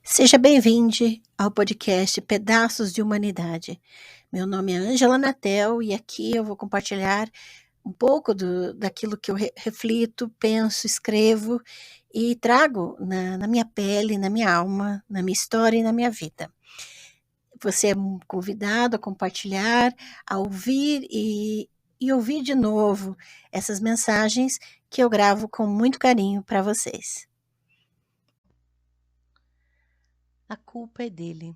Seja bem-vindo ao podcast Pedaços de Humanidade. Meu nome é Ângela Natel e aqui eu vou compartilhar um pouco daquilo que eu reflito, penso, escrevo e trago na minha pele, na minha alma, na minha história e na minha vida. Você é convidado a compartilhar, a ouvir e ouvir de novo essas mensagens que eu gravo com muito carinho para vocês. A culpa é dele.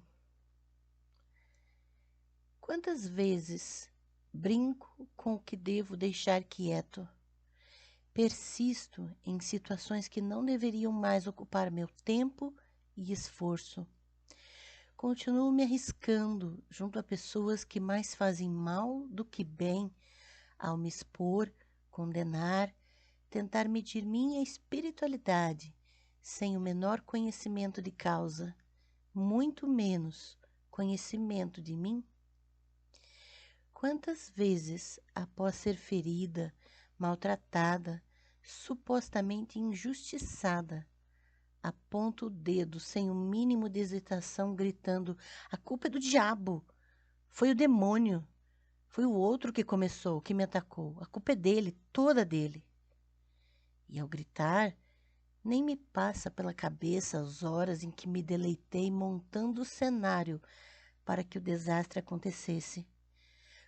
Quantas vezes brinco com o que devo deixar quieto? Persisto em situações que não deveriam mais ocupar meu tempo e esforço. Continuo me arriscando junto a pessoas que mais fazem mal do que bem ao me expor, condenar, tentar medir minha espiritualidade sem o menor conhecimento de causa, muito menos conhecimento de mim. Quantas vezes, após ser ferida, maltratada, supostamente injustiçada, aponto o dedo sem o mínimo de hesitação, gritando: a culpa é do diabo, foi o demônio, foi o outro que começou, que me atacou, a culpa é dele, toda dele. E ao gritar, nem me passa pela cabeça as horas em que me deleitei montando o cenário para que o desastre acontecesse.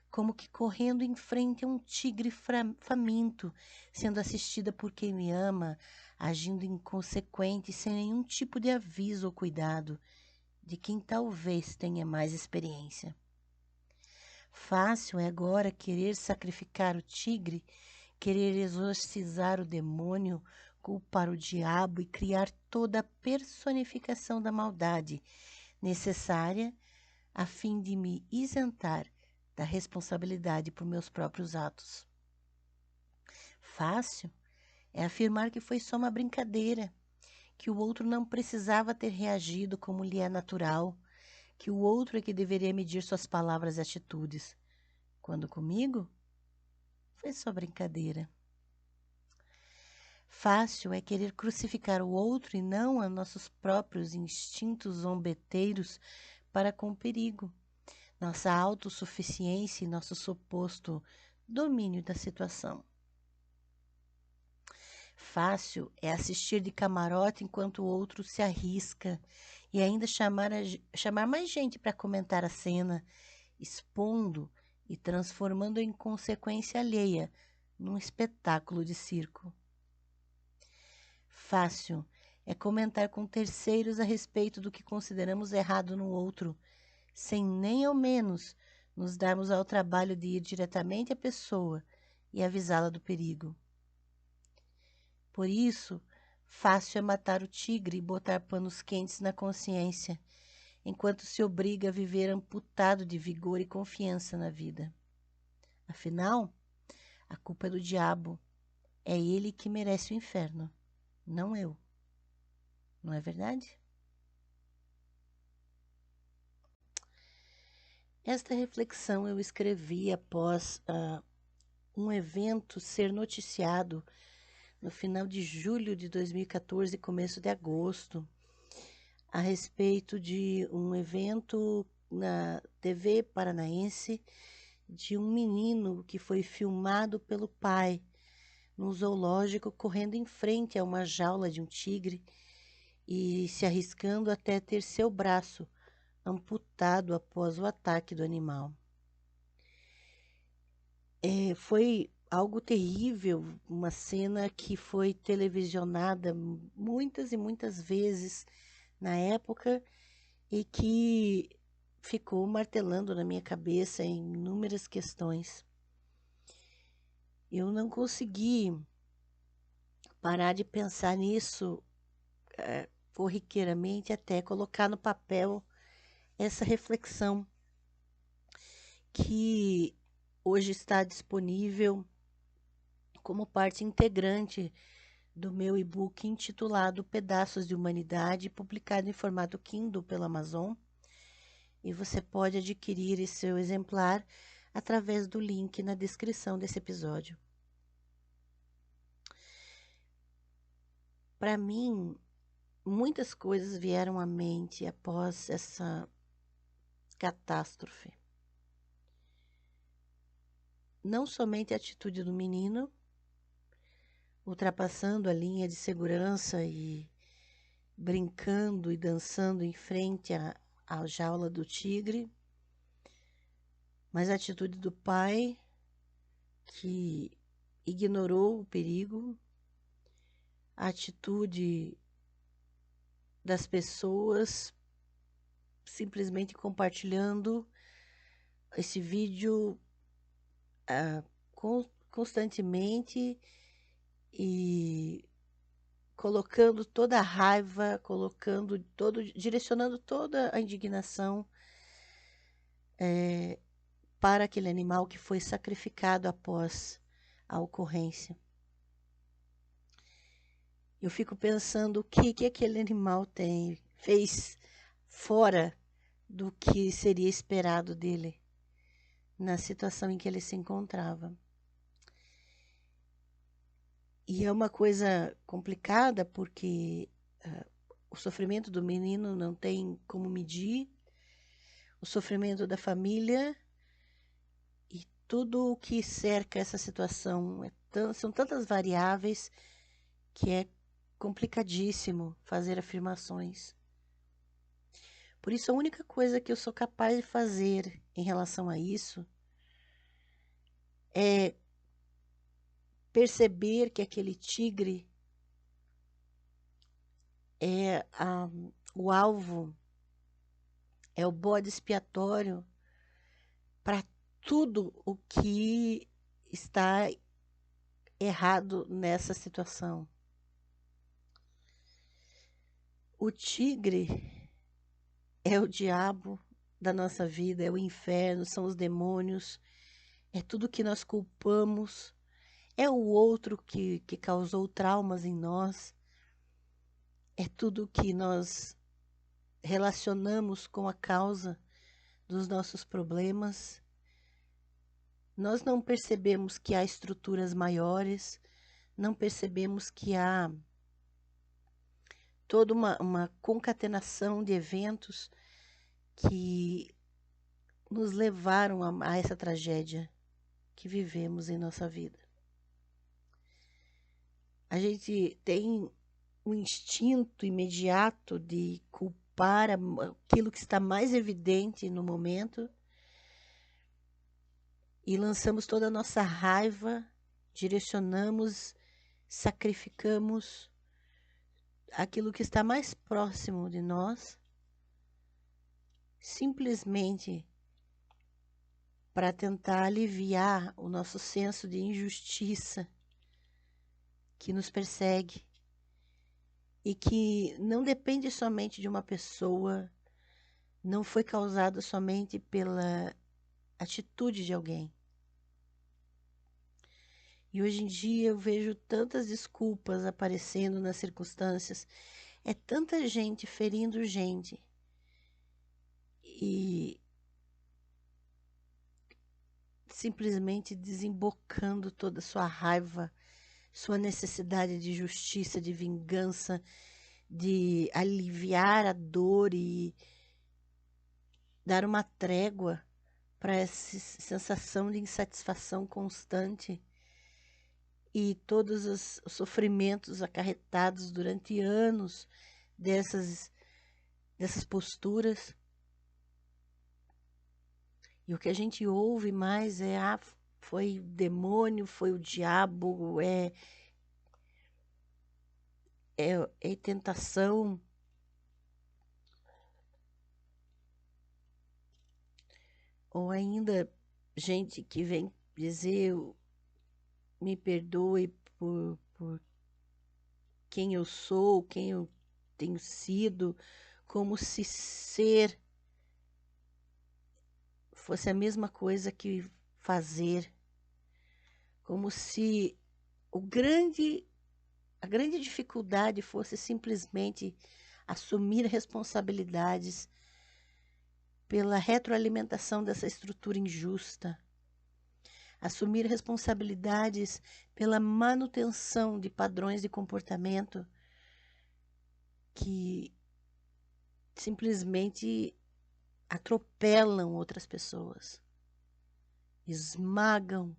Como que correndo em frente a um tigre faminto, sendo assistida por quem me ama, agindo inconsequente, sem nenhum tipo de aviso ou cuidado de quem talvez tenha mais experiência. Fácil é agora querer sacrificar o tigre, querer exorcizar o demônio, culpar o diabo e criar toda a personificação da maldade necessária a fim de me isentar da responsabilidade por meus próprios atos. Fácil é afirmar que foi só uma brincadeira, que o outro não precisava ter reagido como lhe é natural, que o outro é que deveria medir suas palavras e atitudes, quando comigo foi só brincadeira. Fácil é querer crucificar o outro e não a nossos próprios instintos zombeteiros para com o perigo, nossa autossuficiência e nosso suposto domínio da situação. Fácil é assistir de camarote enquanto o outro se arrisca e ainda chamar mais gente para comentar a cena, expondo e transformando a inconsequência alheia num espetáculo de circo. Fácil é comentar com terceiros a respeito do que consideramos errado no outro, sem nem ao menos nos darmos ao trabalho de ir diretamente à pessoa e avisá-la do perigo. Por isso, fácil é matar o tigre e botar panos quentes na consciência, enquanto se obriga a viver amputado de vigor e confiança na vida. Afinal, a culpa é do diabo. É ele que merece o inferno, não eu. Não é verdade? Esta reflexão eu escrevi após um evento ser noticiado no final de julho de 2014, começo de agosto, a respeito de um evento na TV paranaense de um menino que foi filmado pelo pai num zoológico correndo em frente a uma jaula de um tigre e se arriscando até ter seu braço amputado após o ataque do animal. Foi algo terrível, uma cena que foi televisionada muitas e muitas vezes na época e que ficou martelando na minha cabeça em inúmeras questões. Eu não consegui parar de pensar nisso corriqueiramente até colocar no papel essa reflexão que hoje está disponível como parte integrante do meu e-book intitulado Pedaços de Humanidade, publicado em formato Kindle pela Amazon. E você pode adquirir esse seu exemplar através do link na descrição desse episódio. Para mim, muitas coisas vieram à mente após essa catástrofe. Não somente a atitude do menino, ultrapassando a linha de segurança e brincando e dançando em frente à jaula do tigre, mas a atitude do pai, que ignorou o perigo, a atitude das pessoas simplesmente compartilhando esse vídeo constantemente e colocando toda a raiva, direcionando toda a indignação para aquele animal que foi sacrificado após a ocorrência. Eu fico pensando o que aquele animal fez fora do que seria esperado dele na situação em que ele se encontrava. E é uma coisa complicada porque o sofrimento do menino não tem como medir, o sofrimento da família e tudo o que cerca essa situação. São tantas variáveis que é complicadíssimo fazer afirmações. Por isso, a única coisa que eu sou capaz de fazer em relação a isso é perceber que aquele tigre é o alvo, é o bode expiatório para tudo o que está errado nessa situação. O tigre é o diabo da nossa vida, é o inferno, são os demônios, é tudo que nós culpamos, é o outro que causou traumas em nós, é tudo que nós relacionamos com a causa dos nossos problemas. Nós não percebemos que há estruturas maiores, não percebemos que há toda uma concatenação de eventos que nos levaram a essa tragédia que vivemos em nossa vida. A gente tem um instinto imediato de culpar aquilo que está mais evidente no momento e lançamos toda a nossa raiva, direcionamos, sacrificamos aquilo que está mais próximo de nós, simplesmente para tentar aliviar o nosso senso de injustiça que nos persegue e que não depende somente de uma pessoa, não foi causado somente pela atitude de alguém. E hoje em dia eu vejo tantas desculpas aparecendo nas circunstâncias, é tanta gente ferindo gente e simplesmente desembocando toda a sua raiva, sua necessidade de justiça, de vingança, de aliviar a dor e dar uma trégua para essa sensação de insatisfação constante e todos os sofrimentos acarretados durante anos dessas posturas. E o que a gente ouve mais é foi demônio, foi o diabo, é tentação. Ou ainda gente que vem dizer me perdoe por quem eu sou, quem eu tenho sido, como se ser fosse a mesma coisa que fazer, como se a grande dificuldade fosse simplesmente assumir responsabilidades pela retroalimentação dessa estrutura injusta, assumir responsabilidades pela manutenção de padrões de comportamento que simplesmente atropelam outras pessoas, esmagam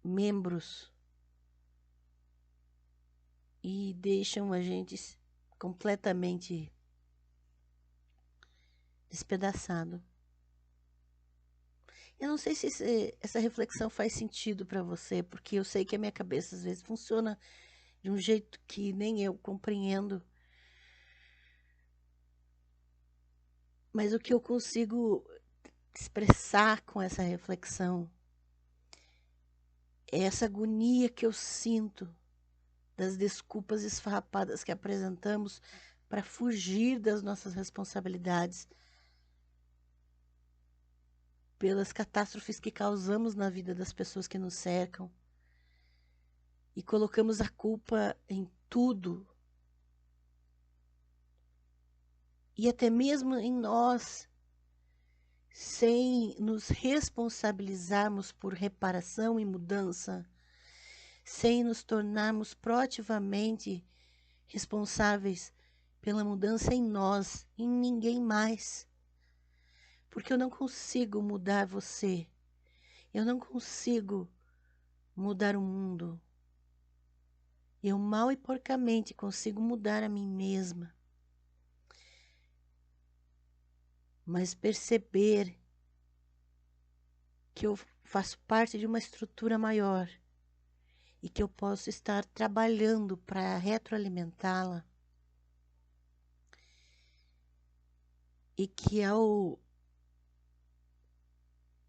membros e deixam a gente completamente despedaçado. Eu não sei se essa reflexão faz sentido para você, porque eu sei que a minha cabeça às vezes funciona de um jeito que nem eu compreendo. Mas o que eu consigo expressar com essa reflexão é essa agonia que eu sinto das desculpas esfarrapadas que apresentamos para fugir das nossas responsabilidades, pelas catástrofes que causamos na vida das pessoas que nos cercam e colocamos a culpa em tudo e até mesmo em nós, sem nos responsabilizarmos por reparação e mudança, sem nos tornarmos proativamente responsáveis pela mudança em nós, em ninguém mais. Porque eu não consigo mudar você. Eu não consigo mudar o mundo. Eu mal e porcamente consigo mudar a mim mesma. Mas perceber que eu faço parte de uma estrutura maior e que eu posso estar trabalhando para retroalimentá-la, e que ao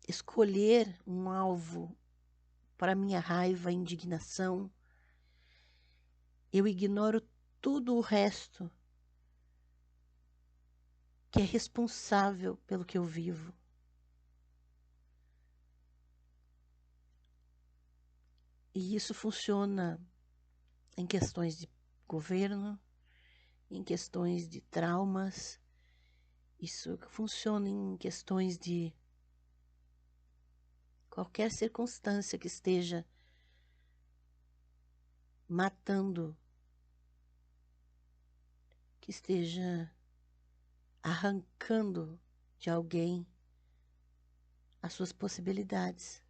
escolher um alvo para minha raiva e indignação, eu ignoro tudo o resto que é responsável pelo que eu vivo. E isso funciona em questões de governo, em questões de traumas, isso funciona em questões de qualquer circunstância que esteja matando, que esteja arrancando de alguém as suas possibilidades.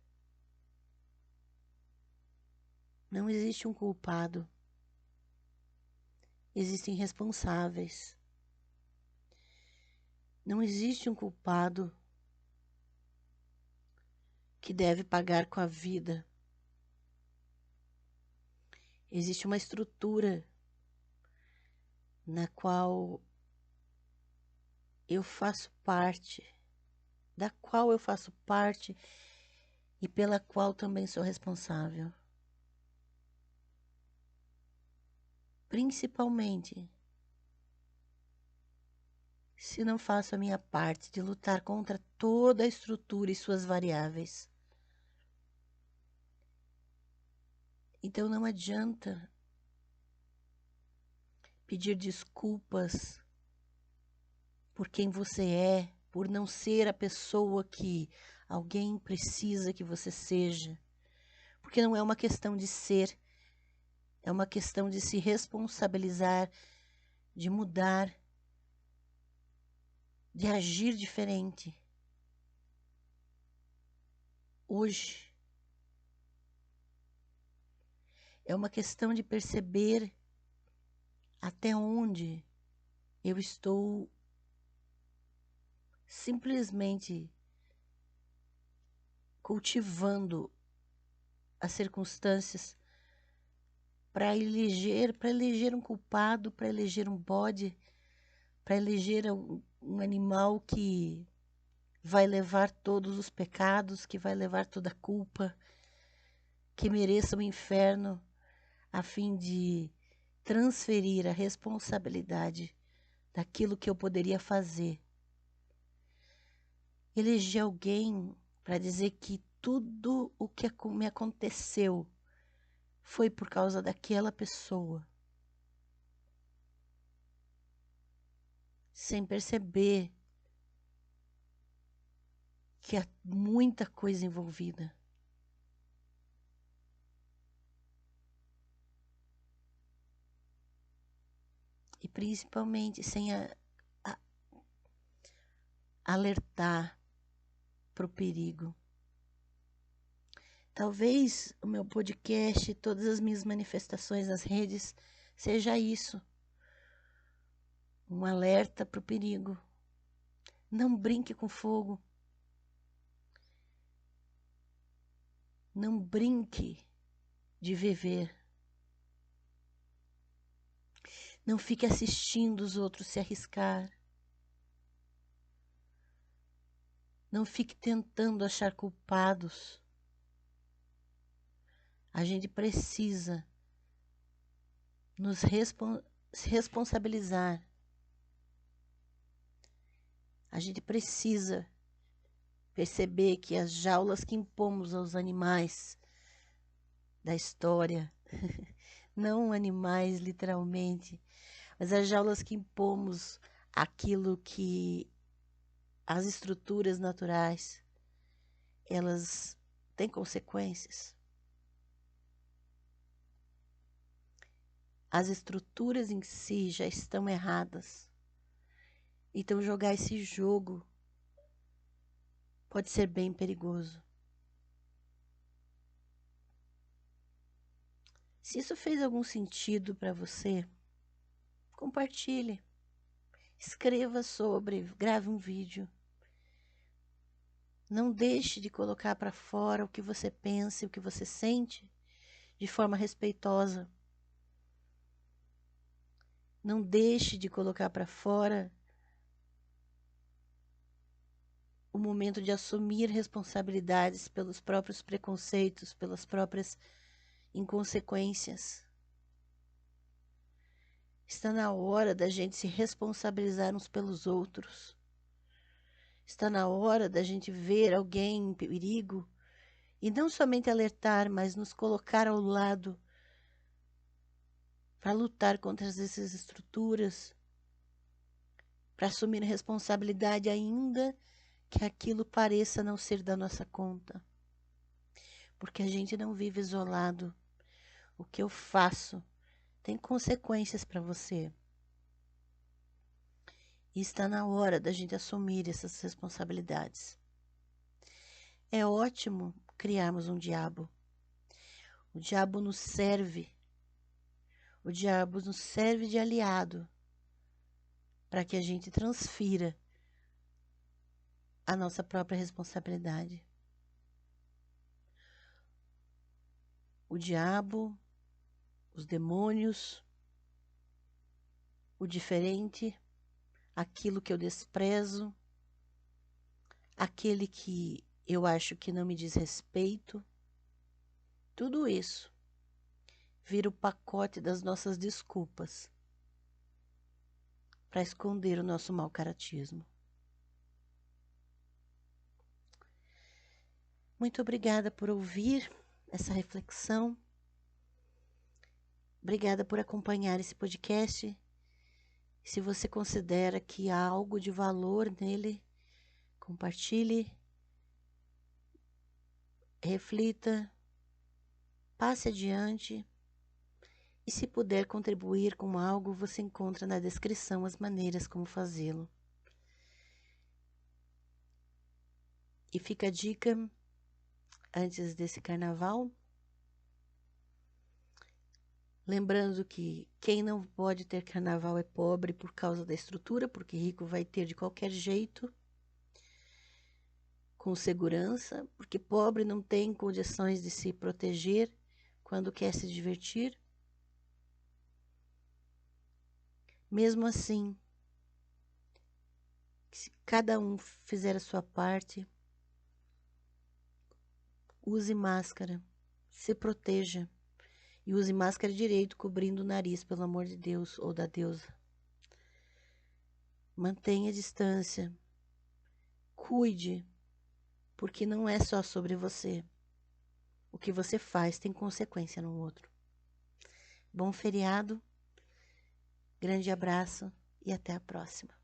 Não existe um culpado. Existem responsáveis. Não existe um culpado que deve pagar com a vida. Existe uma estrutura na qual eu faço parte, da qual eu faço parte e pela qual também sou responsável. Principalmente se não faço a minha parte de lutar contra toda a estrutura e suas variáveis. Então não adianta pedir desculpas por quem você é, por não ser a pessoa que alguém precisa que você seja. Porque não é uma questão de ser, é uma questão de se responsabilizar, de mudar, de agir diferente. Hoje é uma questão de perceber até onde eu estou simplesmente cultivando as circunstâncias para eleger um culpado, para eleger um bode, para eleger um animal que vai levar todos os pecados, que vai levar toda a culpa, que mereça o inferno, a fim de transferir a responsabilidade daquilo que eu poderia fazer. Eleger alguém para dizer que tudo o que me aconteceu foi por causa daquela pessoa, sem perceber que há muita coisa envolvida. E principalmente sem alertar para o perigo. Talvez o meu podcast, todas as minhas manifestações nas redes, seja isso. Um alerta para o perigo. Não brinque com fogo. Não brinque de viver. Não fique assistindo os outros se arriscar. Não fique tentando achar culpados. A gente precisa nos responsabilizar. A gente precisa perceber que as jaulas que impomos aos animais da história, não animais literalmente, mas as jaulas que impomos aquilo que as estruturas naturais, elas têm consequências. As estruturas em si já estão erradas. Então jogar esse jogo pode ser bem perigoso. Se isso fez algum sentido para você, compartilhe. Escreva sobre, grave um vídeo. Não deixe de colocar para fora o que você pensa e o que você sente de forma respeitosa. Não deixe de colocar para fora o momento de assumir responsabilidades pelos próprios preconceitos, pelas próprias inconsequências. Está na hora da gente se responsabilizar uns pelos outros. Está na hora da gente ver alguém em perigo e não somente alertar, mas nos colocar ao lado para lutar contra essas estruturas, para assumir responsabilidade ainda que aquilo pareça não ser da nossa conta. Porque a gente não vive isolado. O que eu faço tem consequências para você. E está na hora da gente assumir essas responsabilidades. É ótimo criarmos um diabo. O diabo nos serve. O diabo nos serve de aliado para que a gente transfira a nossa própria responsabilidade. O diabo, os demônios, o diferente, aquilo que eu desprezo, aquele que eu acho que não me diz respeito, tudo isso vira o pacote das nossas desculpas para esconder o nosso mau caratismo. Muito obrigada por ouvir essa reflexão. Obrigada por acompanhar esse podcast. Se você considera que há algo de valor nele, compartilhe, reflita, passe adiante. E se puder contribuir com algo, você encontra na descrição as maneiras como fazê-lo. E fica a dica, antes desse carnaval, lembrando que quem não pode ter carnaval é pobre por causa da estrutura, porque rico vai ter de qualquer jeito, com segurança, porque pobre não tem condições de se proteger quando quer se divertir. Mesmo assim, se cada um fizer a sua parte, use máscara, se proteja. E use máscara direito, cobrindo o nariz, pelo amor de Deus, ou da deusa. Mantenha a distância. Cuide, porque não é só sobre você. O que você faz tem consequência no outro. Bom feriado, grande abraço e até a próxima.